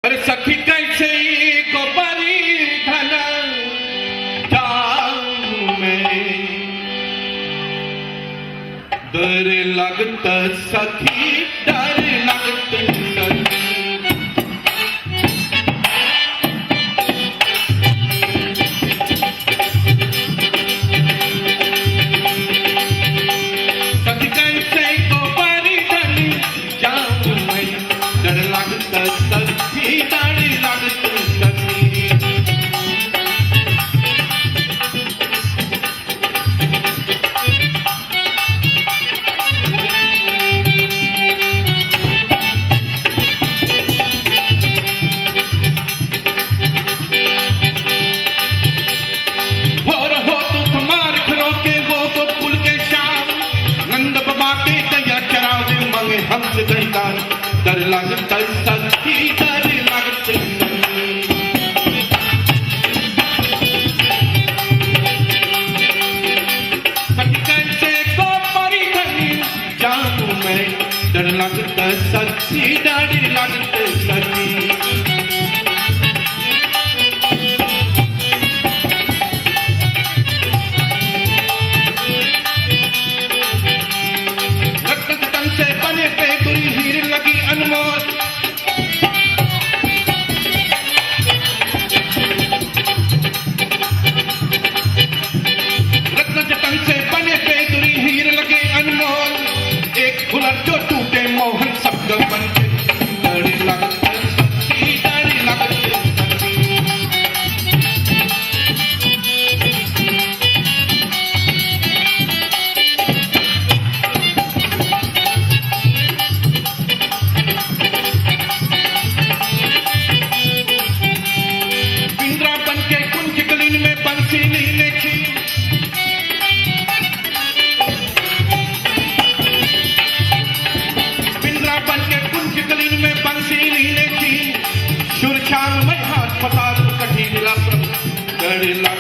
अरे सखी कैसे गोबरी धन जाऊं मैं, डर लगता सखी डर लगता सखी। सखी कैसे गोबरी धन जाऊं मैं, डर लगता सखी डर लगता सखी। भोर हो तो कुमार खरो के वो तो पुल के शाम, नंद बाबा के गया चरावे मंगे हंस गईदार, डर लगता सखी डर लगता सखी। सखी कैसे गोबरी धनी जाऊं मैं, डर लगता सखी डर लगता सखी। रत्न से बने पे तुरी हीर लगी अनमोल, रत्न जतन से बने पे तुरी हीर लगे अनमोल, एक फुलर जो टूटे मोहन शब्द बन के, डर लगता सखी डर लगता सखी। पिंजरा बन के कुंज गलीन में बंसी लीने की, पिंजरा बन के कुंज गलीन में बंसी लीने की, सुरछान में हाथ पताल कठी मिला, डर लग